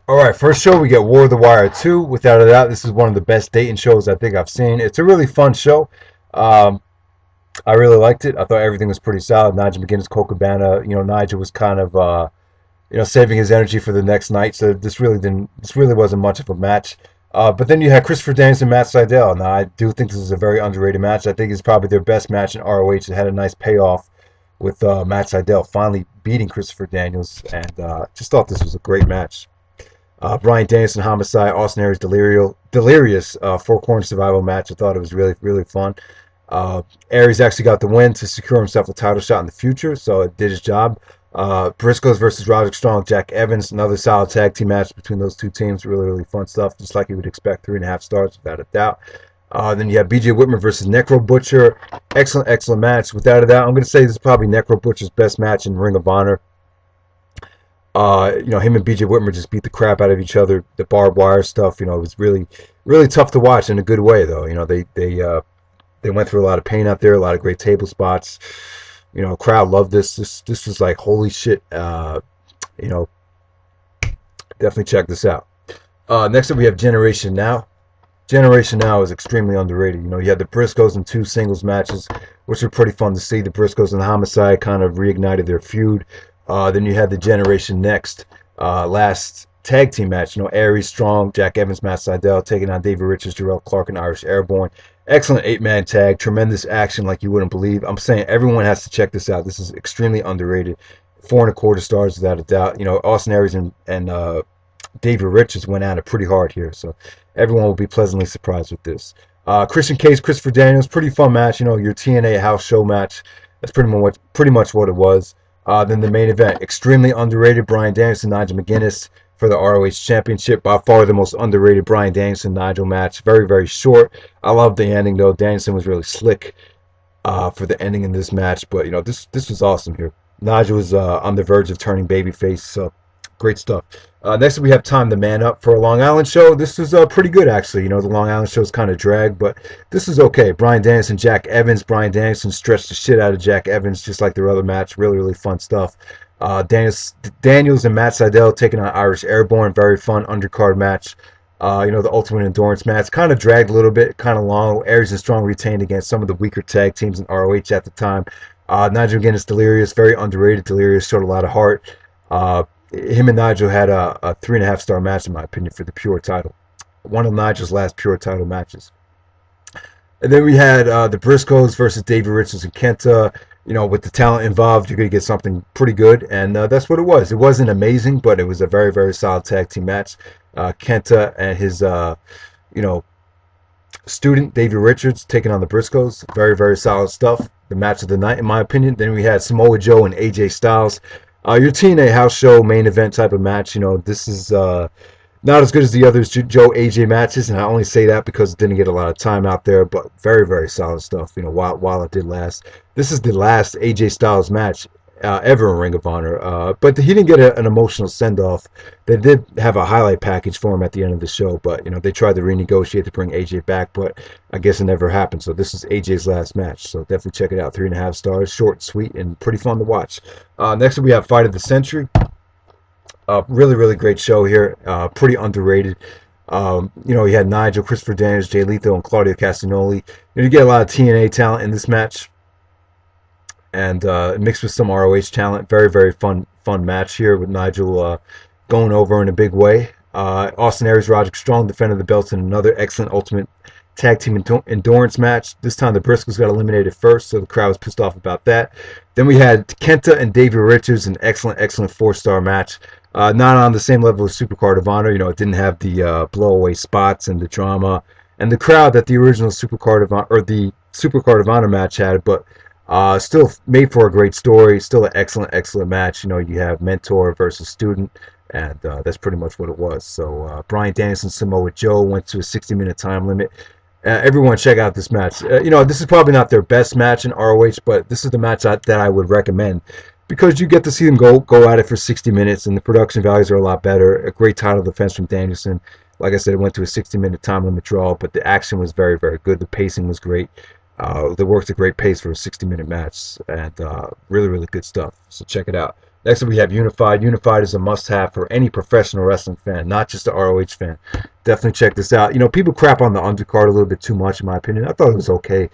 All right, first show we get War of the Wire 2. Without a doubt, this is one of the best dating shows I think I've seen. It's a really fun show. Um, I really liked it. I thought everything was pretty solid. Nigel McGuinness, Colt Cabana. Nigel was kind of saving his energy for the next night. So this really wasn't much of a match. But then you had Christopher Danielson and Matt Sydal. Now I do think this is a very underrated match. I think it's probably their best match in ROH. It had a nice payoff with Matt Sydal finally beating Christopher Daniels, and just thought this was a great match. Bryan Danielson, Homicide, Austin Aries, Delirious, four corner survival match. I thought it was really, really fun. Aries actually got the win to secure himself a title shot in the future, so it did his job. Briscoes versus Roderick Strong, Jack Evans, another solid tag team match between those two teams. Really, really fun stuff, just like you would expect. 3.5 stars, without a doubt. Then you have BJ Whitmer versus Necro Butcher. Excellent, excellent match, without a doubt. I'm going to say this is probably Necro Butcher's best match in Ring of Honor. Him and BJ Whitmer just beat the crap out of each other. The barbed wire stuff, it was really, really tough to watch in a good way, though. They went through a lot of pain out there, a lot of great table spots. Crowd loved this. This was like holy shit. You know, Definitely check this out. Next up, we have Generation Now. Generation Now is extremely underrated. You had the Briscoes in two singles matches, which were pretty fun to see. The Briscoes and the Homicide kind of reignited their feud. Then you had the Generation Next last tag team match. Aries Strong, Jack Evans, Matt Sydal taking on Davey Richards, Jerrelle, Clarke, and Irish Airborne. Excellent 8-man tag. Tremendous action like you wouldn't believe. I'm saying everyone has to check this out. This is extremely underrated. 4.25 stars without a doubt. Austin Aries and Davey Richards went at it pretty hard here, so everyone will be pleasantly surprised with this. Christian Cage, Christopher Daniels, pretty fun match. Your TNA house show match. That's pretty much what it was. Then the main event, extremely underrated, Bryan Danielson, Nigel McGuinness for the ROH Championship. By far the most underrated Bryan Danielson-Nigel match. Very, very short. I love the ending, though. Danielson was really slick for the ending in this match. But, this was awesome here. Nigel was on the verge of turning babyface, so great stuff. Next, we have Time to Man Up for a Long Island show. This was pretty good, actually. The Long Island show is kind of dragged, but this is okay. Bryan Danielson, Jack Evans. Bryan Danielson stretched the shit out of Jack Evans, just like their other match. Really, really fun stuff. Daniels and Matt Sydal taking on Irish Airborne. Very fun undercard match. The Ultimate Endurance match. Kind of dragged a little bit, kind of long. Aries and Strong retained against some of the weaker tag teams in ROH at the time. Nigel against Delirious. Very underrated. Delirious showed a lot of heart. Him and Nigel had a 3.5 star match, in my opinion, for the Pure title. One of Nigel's last Pure title matches. And then we had the Briscoes versus Davey Richards and Kenta. With the talent involved, you're going to get something pretty good. And that's what it was. It wasn't amazing, but it was a very, very solid tag team match. Kenta and his, student, Davey Richards, taking on the Briscoes. Very, very solid stuff. The match of the night, in my opinion. Then we had Samoa Joe and AJ Styles. Your TNA house show main event type of match. This is not as good as the other Joe AJ matches, and I only say that because it didn't get a lot of time out there, but very, very solid stuff. While it did last. This is the last AJ Styles match ever in Ring of Honor, but he didn't get an emotional send off. They did have a highlight package for him at the end of the show, but they tried to renegotiate to bring AJ back, but I guess it never happened. So this is AJ's last match, so definitely check it out. 3.5 stars, short, sweet, and pretty fun to watch. Next up, we have Fight of the Century. Really, really great show here. Pretty underrated. You had Nigel, Christopher Daniels, Jay Lethal, and Claudio Castagnoli. You get a lot of TNA talent in this match, and mixed with some ROH talent. Very, very fun match here with Nigel going over in a big way. Austin Aries, Roderick Strong defended the belts in another excellent Ultimate Tag Team Endurance match. This time the Briscoes got eliminated first, so the crowd was pissed off about that. Then we had Kenta and Davey Richards, an excellent 4-star match. Not on the same level as Supercard of Honor. It didn't have the blowaway spots and the drama and the crowd that the original Supercard of Honor, or the Supercard of Honor match had, but still made for a great story. Still an excellent match. You have mentor versus student, and that's pretty much what it was. So Bryan Danielson, Samoa Joe went to a 60-minute time limit. Everyone check out this match. This is probably not their best match in ROH, but this is the match that I would recommend, because you get to see them go at it for 60 minutes, and the production values are a lot better. A great title defense from Danielson. Like I said, it went to a 60-minute time limit draw, but the action was very, very good. The pacing was great. They worked a great pace for a 60-minute match, and really, really good stuff. So check it out. Next up, we have Unified. Unified is a must-have for any professional wrestling fan, not just the ROH fan. Definitely check this out. People crap on the undercard a little bit too much, in my opinion. I thought it was okay.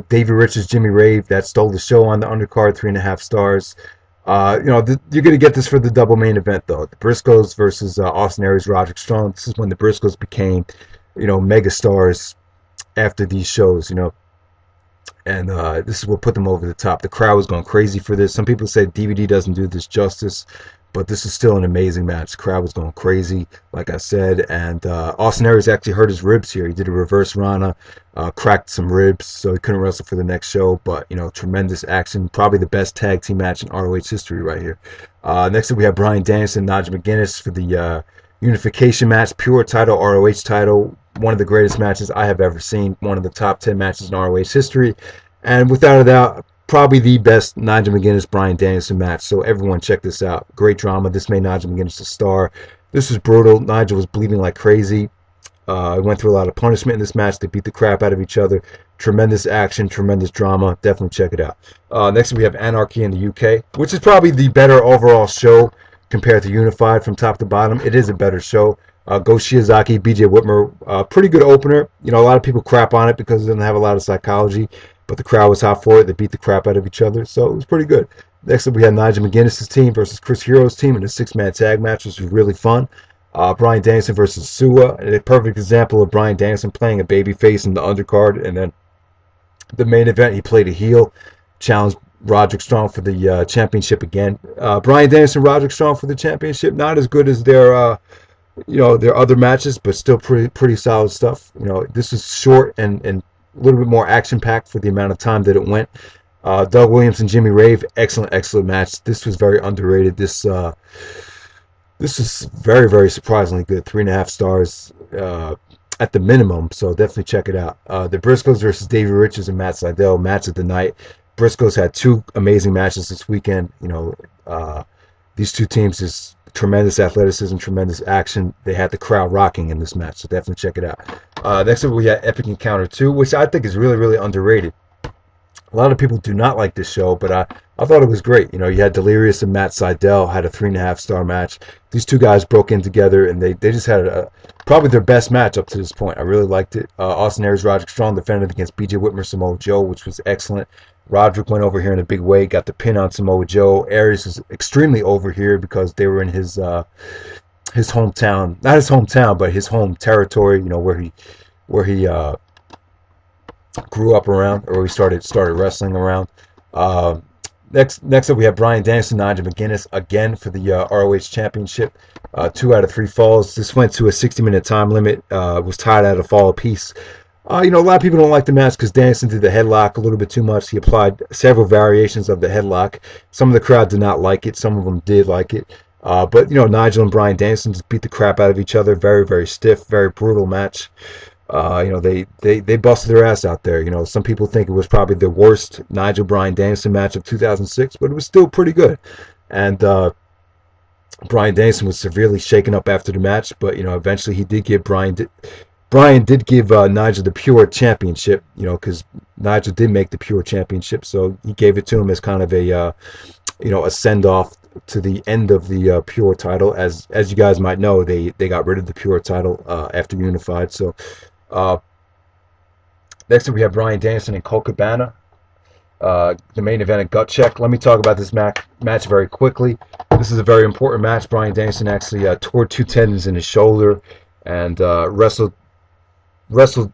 Davey Richards, Jimmy Rave, that stole the show on the undercard, 3.5 stars. You're going to get this for the double main event, though. The Briscoes versus Austin Aries, Roderick Strong. This is when the Briscoes became, mega stars after these shows, and this is what put them over the top. The crowd was going crazy for this. Some people say DVD doesn't do this justice, but this is still an amazing match. The crowd was going crazy, like I said, and Austin Aries actually hurt his ribs here. He did a reverse Rana, cracked some ribs, so he couldn't wrestle for the next show, but, tremendous action. Probably the best tag team match in ROH history right here. Next up, we have Bryan Danielson, Nigel McGuinness for the unification match, pure title, ROH title. One of the greatest matches I have ever seen. One of the top 10 matches in ROH history. And without a doubt, probably the best Nigel McGuinness, Bryan Danielson match. So everyone check this out. Great drama. This made Nigel McGuinness a star. This was brutal. Nigel was bleeding like crazy. He went through a lot of punishment in this match. They beat the crap out of each other. Tremendous action, tremendous drama. Definitely check it out. Next we have Anarchy in the UK, which is probably the better overall show compared to Unified from top to bottom. It is a better show. Go Shiozaki, BJ Whitmer, pretty good opener. A lot of people crap on it because it doesn't have a lot of psychology, but the crowd was hot for it. They beat the crap out of each other, so it was pretty good. Next up, we had Nigel McGuinness' team versus Chris Hero's team in a 6-man tag match, which was really fun. Bryan Danielson versus Sua, a perfect example of Bryan Danielson playing a babyface in the undercard, and then the main event, he played a heel, challenged Roderick Strong for the championship again. Bryan Danielson, Roderick Strong for the championship, not as good as their other matches, but still pretty solid stuff. This is short and a little bit more action-packed for the amount of time that it went. Doug Williams and Jimmy Rave, excellent match. This was very underrated. This is very, very surprisingly good. 3.5 stars at the minimum, so definitely check it out. The Briscoes versus Davey Richards and Matt Sydal, match of the night. Briscoes had 2 amazing matches this weekend. These two teams is tremendous athleticism, tremendous action. They had the crowd rocking in this match, so definitely check it out. Next up, we had Epic Encounter 2, which I think is really, really underrated. A lot of people do not like this show, but I thought it was great. You had Delirious and Matt Sydal had a 3.5 star match. These two guys broke in together, and they just had probably their best match up to this point. I really liked it. Austin Aries, Roderick Strong defended against BJ Whitmer, Samoa Joe, which was excellent. Roderick went over here in a big way, got the pin on Samoa Joe. Aries is extremely over here because they were in his hometown, not his hometown, but his home territory. Where he grew up around, or he started wrestling around. Next up, we have Bryan Danielson, Nigel McGuinness again for the ROH Championship. 2 out of 3 falls. This went to a 60-minute time limit. Was tied at a fall apiece. A lot of people don't like the match because Danielson did the headlock a little bit too much. He applied several variations of the headlock. Some of the crowd did not like it. Some of them did like it. But Nigel and Bryan Danielson just beat the crap out of each other. Very, very stiff, very brutal match. They busted their ass out there. Some people think it was probably the worst Nigel Bryan Danielson match of 2006, but it was still pretty good. And Bryan Danielson was severely shaken up after the match, but eventually he did give Bryan did give Nigel the Pure Championship, because Nigel did make the Pure Championship, so he gave it to him as kind of a send off to the end of the Pure title. As you guys might know, they got rid of the Pure title after Unified. So next up we have Bryan Danielson and Colt Cabana. The main event, a gut check. Let me talk about this match very quickly. This is a very important match. Bryan Danielson actually tore 2 tendons in his shoulder and wrestled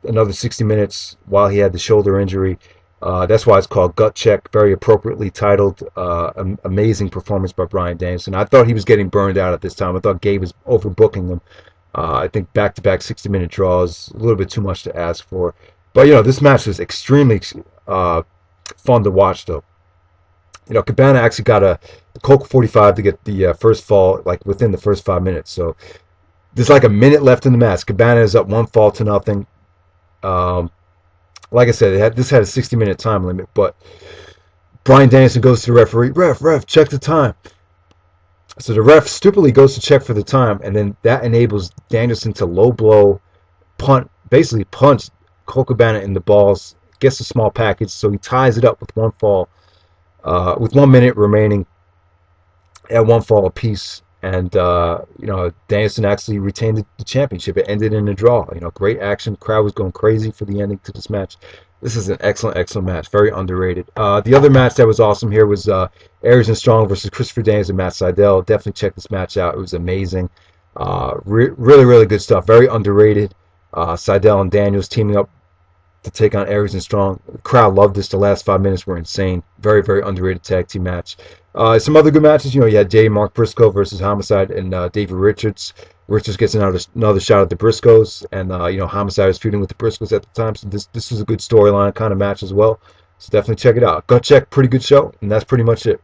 another 60 minutes while he had the shoulder injury. That's why it's called Gut Check, very appropriately titled. Amazing performance by Bryan Danielson. I thought he was getting burned out at this time. I thought Gabe was overbooking him. I think back-to-back 60-minute draws, a little bit too much to ask for. But, this match was extremely fun to watch, though. Cabana actually got a Colt 45 to get the first fall, like, within the first 5 minutes. So there's like a minute left in the match. Cabana is up 1 fall to nothing. Like I said, this had a 60-minute time limit, but Bryan Danielson goes to the referee. Ref, check the time. So the ref stupidly goes to check for the time, and then that enables Danielson to low blow, basically punch Colt Cabana in the balls, gets a small package, so he ties it up with 1 fall, with 1 minute remaining. at one fall apiece. And Danielson actually retained the championship. It ended in a draw. Great action. The crowd was going crazy for the ending to this match. This is an excellent, excellent match. Very underrated. The other match that was awesome here was Aries and Strong versus Christopher Daniels and Matt Sydal. Definitely check this match out. It was amazing. Really, really good stuff. Very underrated. Sydal and Daniels teaming up to take on Aries and Strong. The crowd loved this. The last 5 minutes were insane. Very, very underrated tag team match. Some other good matches. You had J. Mark Briscoe versus Homicide and Davey Richards. Richards gets another shot at the Briscoes, and Homicide was feuding with the Briscoes at the time. So this was a good storyline kind of match as well. So definitely check it out. Gut check, pretty good show, and that's pretty much it.